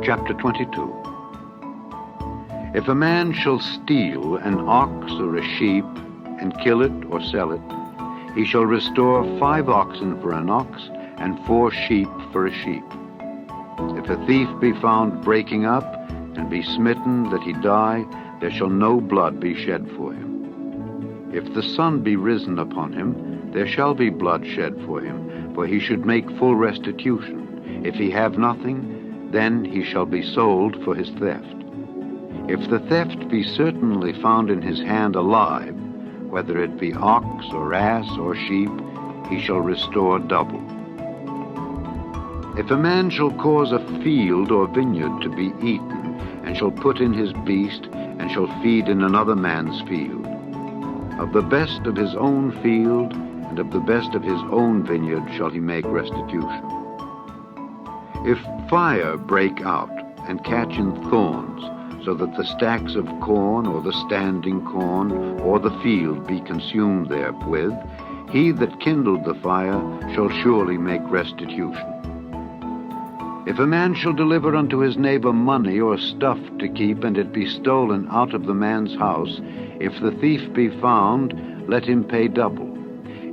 Chapter 22. If a man shall steal an ox or a sheep, and kill it or sell it, he shall restore 5 oxen for an ox, and 4 sheep for a sheep. If a thief be found breaking up, and be smitten that he die, there shall no blood be shed for him. If the sun be risen upon him, there shall be blood shed for him, for he should make full restitution. If he have nothing, then he shall be sold for his theft. If the theft be certainly found in his hand alive, whether it be ox or ass or sheep, he shall restore double. If a man shall cause a field or vineyard to be eaten, and shall put in his beast, and shall feed in another man's field, of the best of his own field and of the best of his own vineyard shall he make restitution. If fire break out and catch in thorns, so that the stacks of corn or the standing corn or the field be consumed therewith, he that kindled the fire shall surely make restitution. If a man shall deliver unto his neighbor money or stuff to keep, and it be stolen out of the man's house, if the thief be found, let him pay double.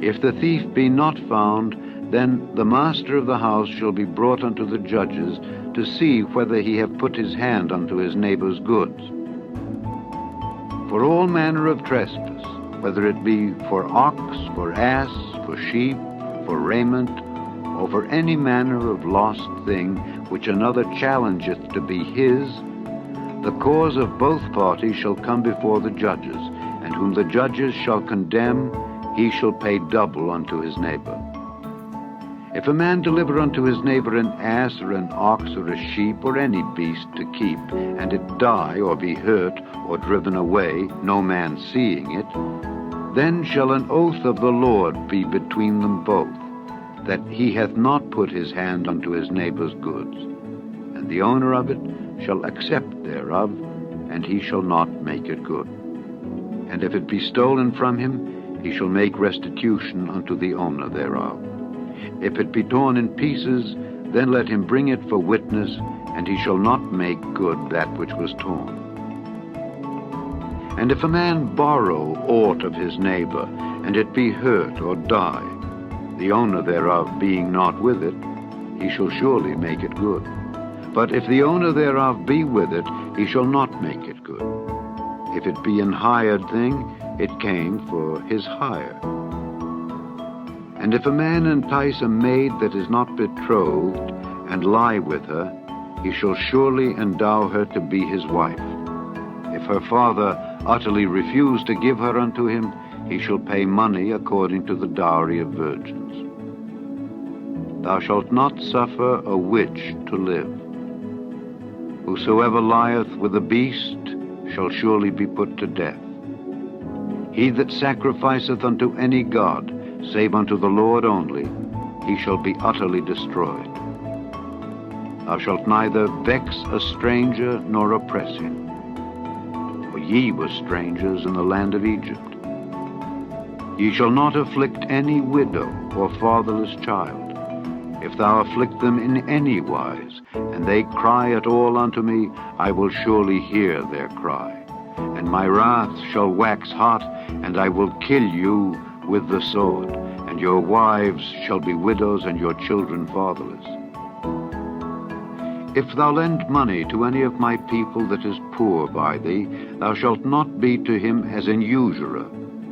If the thief be not found, then the master of the house shall be brought unto the judges, to see whether he have put his hand unto his neighbor's goods. For all manner of trespass, whether it be for ox, for ass, for sheep, for raiment, or for any manner of lost thing which another challengeth to be his, the cause of both parties shall come before the judges, and whom the judges shall condemn, he shall pay double unto his neighbor. If a man deliver unto his neighbor an ass or an ox or a sheep or any beast to keep, and it die or be hurt or driven away, no man seeing it, then shall an oath of the Lord be between them both, that he hath not put his hand unto his neighbor's goods. And the owner of it shall accept thereof, and he shall not make it good. And if it be stolen from him, he shall make restitution unto the owner thereof. If it be torn in pieces, then let him bring it for witness, and he shall not make good that which was torn. And if a man borrow aught of his neighbor, and it be hurt or die, the owner thereof being not with it, he shall surely make it good. But if the owner thereof be with it, he shall not make it good. If it be an hired thing, it came for his hire. And if a man entice a maid that is not betrothed, and lie with her, he shall surely endow her to be his wife. If her father utterly refuse to give her unto him, he shall pay money according to the dowry of virgins. Thou shalt not suffer a witch to live. Whosoever lieth with a beast shall surely be put to death. He that sacrificeth unto any god, save unto the Lord only, he shall be utterly destroyed. Thou shalt neither vex a stranger nor oppress him, for ye were strangers in the land of Egypt. Ye shall not afflict any widow or fatherless child. If thou afflict them in any wise, and they cry at all unto me, I will surely hear their cry. And my wrath shall wax hot, and I will kill you with the sword, and your wives shall be widows, and your children fatherless. If thou lend money to any of my people that is poor by thee, thou shalt not be to him as an usurer,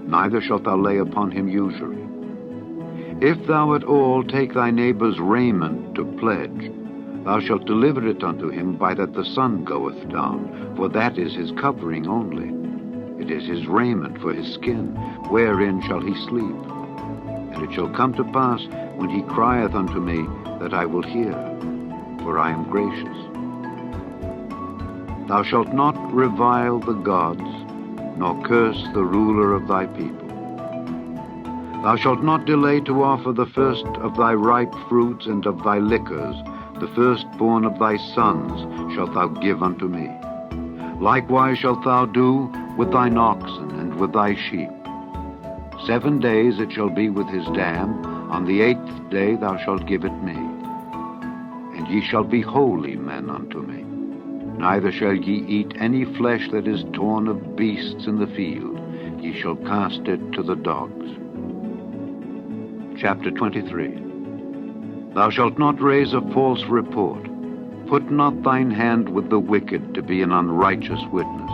neither shalt thou lay upon him usury. If thou at all take thy neighbor's raiment to pledge, thou shalt deliver it unto him by that the sun goeth down, for that is his covering only. It is his raiment for his skin, wherein shall he sleep. And it shall come to pass, when he crieth unto me, that I will hear, for I am gracious. Thou shalt not revile the gods, nor curse the ruler of thy people. Thou shalt not delay to offer the first of thy ripe fruits and of thy liquors, the firstborn of thy sons shalt thou give unto me. Likewise shalt thou do with thine oxen and with thy sheep. 7 days it shall be with his dam, on the 8th day thou shalt give it me. And ye shall be holy men unto me. Neither shall ye eat any flesh that is torn of beasts in the field. Ye shall cast it to the dogs. Chapter 23. Thou shalt not raise a false report. Put not thine hand with the wicked to be an unrighteous witness.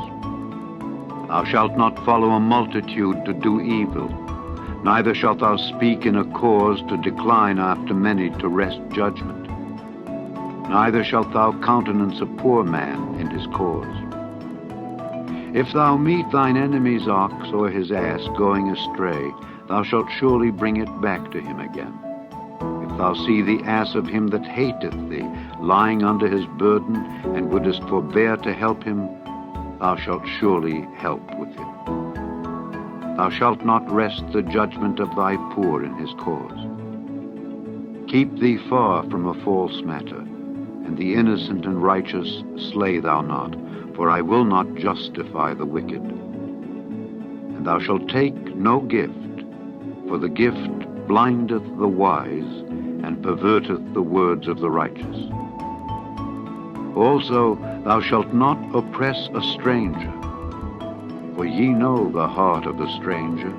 Thou shalt not follow a multitude to do evil. Neither shalt thou speak in a cause to decline after many to wrest judgment. Neither shalt thou countenance a poor man in his cause. If thou meet thine enemy's ox or his ass going astray, thou shalt surely bring it back to him again. If thou see the ass of him that hateth thee lying under his burden, and wouldest forbear to help him, thou shalt surely help with him. Thou shalt not wrest the judgment of thy poor in his cause. Keep thee far from a false matter, and the innocent and righteous slay thou not, for I will not justify the wicked. And thou shalt take no gift, for the gift blindeth the wise, and perverteth the words of the righteous. Also thou shalt not oppress a stranger, for ye know the heart of the stranger,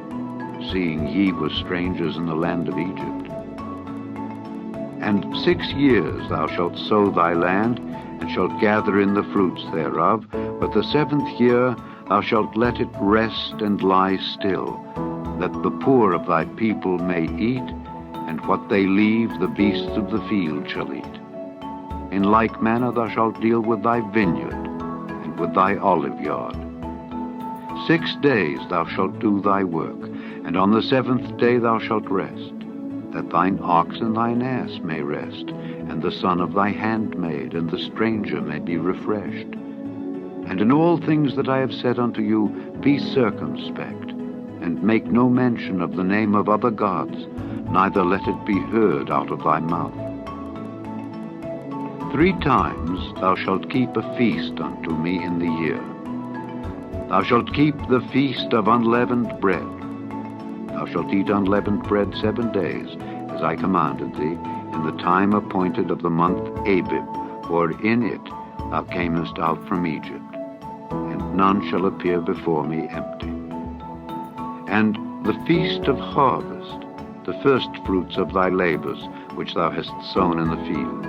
seeing ye were strangers in the land of Egypt. And 6 years thou shalt sow thy land, and shalt gather in the fruits thereof, but the 7th year thou shalt let it rest and lie still, that the poor of thy people may eat, and what they leave the beasts of the field shall eat. In like manner thou shalt deal with thy vineyard, and with thy olive yard. 6 days thou shalt do thy work, and on the 7th day thou shalt rest, that thine ox and thine ass may rest, and the son of thy handmaid and the stranger may be refreshed. And in all things that I have said unto you, be circumspect, and make no mention of the name of other gods, neither let it be heard out of thy mouth. 3 times thou shalt keep a feast unto me in the year. Thou shalt keep the feast of unleavened bread. Thou shalt eat unleavened bread 7 days, as I commanded thee, in the time appointed of the month Abib, for in it thou camest out from Egypt, and none shall appear before me empty. And the feast of harvest, the first fruits of thy labors, which thou hast sown in the field.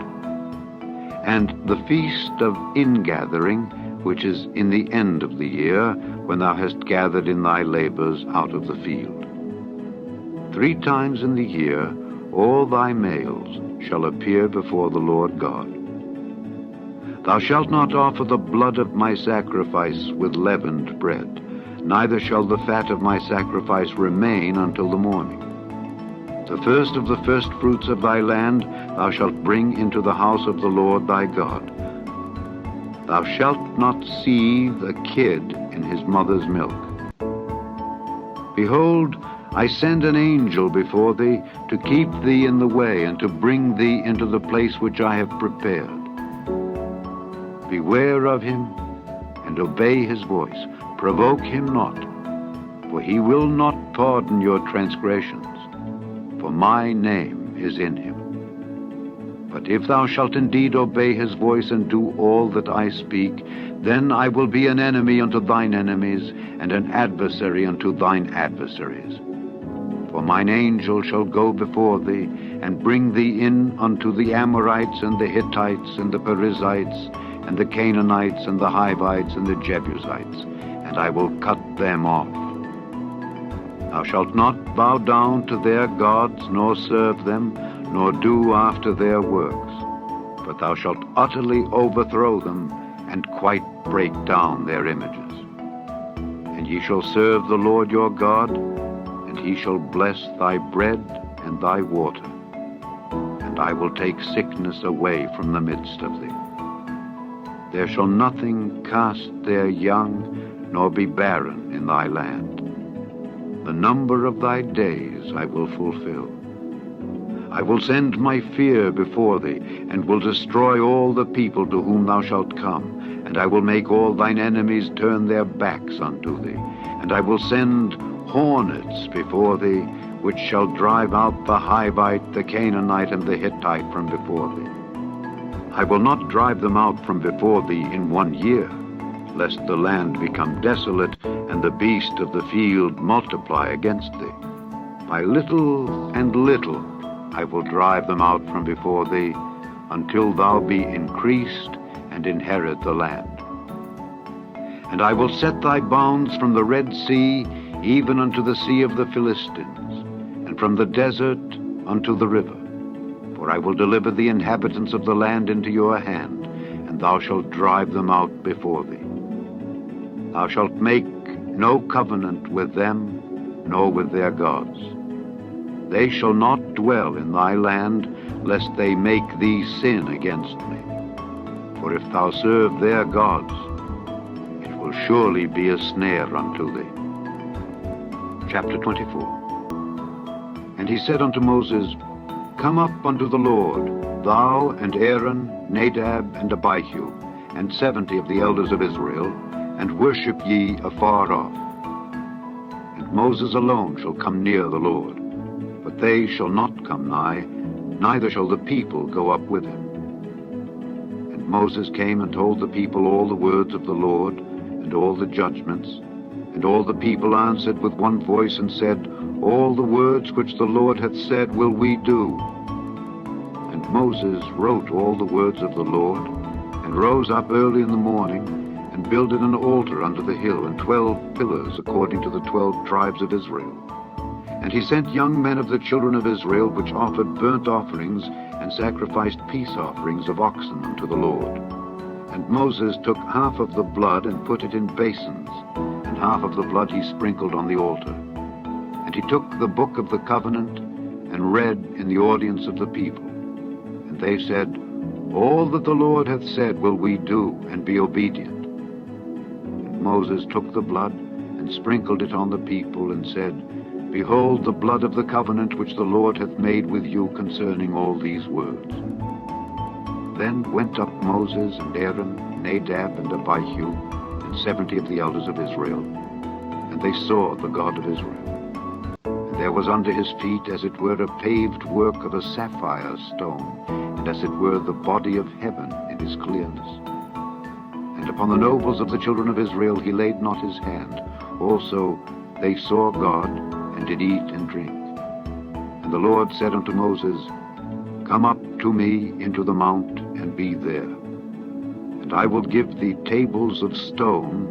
And the feast of ingathering, which is in the end of the year, when thou hast gathered in thy labors out of the field. 3 times in the year all thy males shall appear before the Lord God. Thou shalt not offer the blood of my sacrifice with leavened bread, neither shall the fat of my sacrifice remain until the morning. The first of the first fruits of thy land thou shalt bring into the house of the Lord thy God. Thou shalt not seethe a kid in his mother's milk. Behold, I send an angel before thee to keep thee in the way, and to bring thee into the place which I have prepared. Beware of him, and obey his voice. Provoke him not, for he will not pardon your transgressions, for my name is in him. But if thou shalt indeed obey his voice and do all that I speak, then I will be an enemy unto thine enemies, and an adversary unto thine adversaries. For mine angel shall go before thee, and bring thee in unto the Amorites, and the Hittites, and the Perizzites, and the Canaanites, and the Hivites, and the Jebusites, and I will cut them off. Thou shalt not bow down to their gods, nor serve them, nor do after their works, but thou shalt utterly overthrow them, and quite break down their images. And ye shall serve the Lord your God, and he shall bless thy bread and thy water, and I will take sickness away from the midst of thee. There shall nothing cast their young, nor be barren in thy land. The number of thy days I will fulfill. I will send my fear before thee, and will destroy all the people to whom thou shalt come, and I will make all thine enemies turn their backs unto thee, and I will send hornets before thee, which shall drive out the Hivite, the Canaanite, and the Hittite from before thee. I will not drive them out from before thee in 1 year, lest the land become desolate, and the beast of the field multiply against thee. By little and little I will drive them out from before thee, until thou be increased and inherit the land. And I will set thy bounds from the Red Sea even unto the sea of the Philistines, and from the desert unto the river. For I will deliver the inhabitants of the land into your hand, and thou shalt drive them out before thee. Thou shalt make no covenant with them, nor with their gods. They shall not dwell in thy land, lest they make thee sin against me. For if thou serve their gods, it will surely be a snare unto thee. Chapter 24. And he said unto Moses, Come up unto the Lord, thou and Aaron, Nadab and Abihu, and 70 of the elders of Israel, and worship ye afar off. And Moses alone shall come near the Lord, but they shall not come nigh, neither shall the people go up with him. And Moses came and told the people all the words of the Lord, and all the judgments. And all the people answered with one voice, and said, All the words which the Lord hath said will we do. And Moses wrote all the words of the Lord, and rose up early in the morning, and builded an altar under the hill, and 12 pillars according to the 12 tribes of Israel. And he sent young men of the children of Israel, which offered burnt offerings, and sacrificed peace offerings of oxen unto the Lord. And Moses took half of the blood, and put it in basins, and half of the blood he sprinkled on the altar. And he took the book of the covenant, and read in the audience of the people. And they said, All that the Lord hath said will we do, and be obedient. And Moses took the blood, and sprinkled it on the people, and said, Behold the blood of the covenant which the Lord hath made with you concerning all these words. Then went up Moses and Aaron, Nadab and Abihu, and 70 of the elders of Israel, and they saw the God of Israel. And there was under his feet as it were a paved work of a sapphire stone, and as it were the body of heaven in his clearness. And upon the nobles of the children of Israel he laid not his hand. Also they saw God, and did eat and drink. And the Lord said unto Moses, Come up to me into the mount, and be there. And I will give thee tables of stone,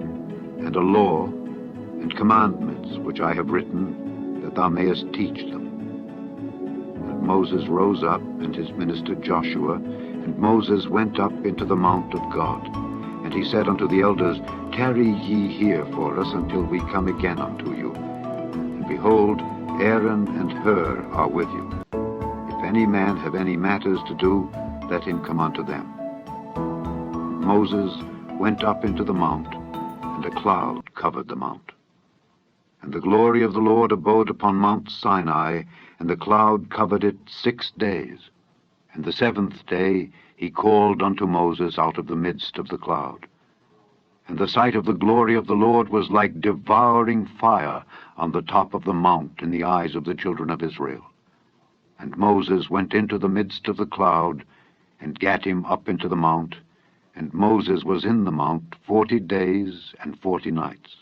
and a law, and commandments which I have written, that thou mayest teach them. And Moses rose up, and his minister Joshua, and Moses went up into the mount of God. And he said unto the elders, Tarry ye here for us until we come again unto you. Behold, Aaron and Hur are with you. If any man have any matters to do, let him come unto them. Moses went up into the mount, and a cloud covered the mount. And the glory of the Lord abode upon Mount Sinai, and the cloud covered it 6 days. And the 7th day he called unto Moses out of the midst of the cloud. And the sight of the glory of the Lord was like devouring fire on the top of the mount in the eyes of the children of Israel. And Moses went into the midst of the cloud, and gat him up into the mount, and Moses was in the mount 40 days and 40 nights.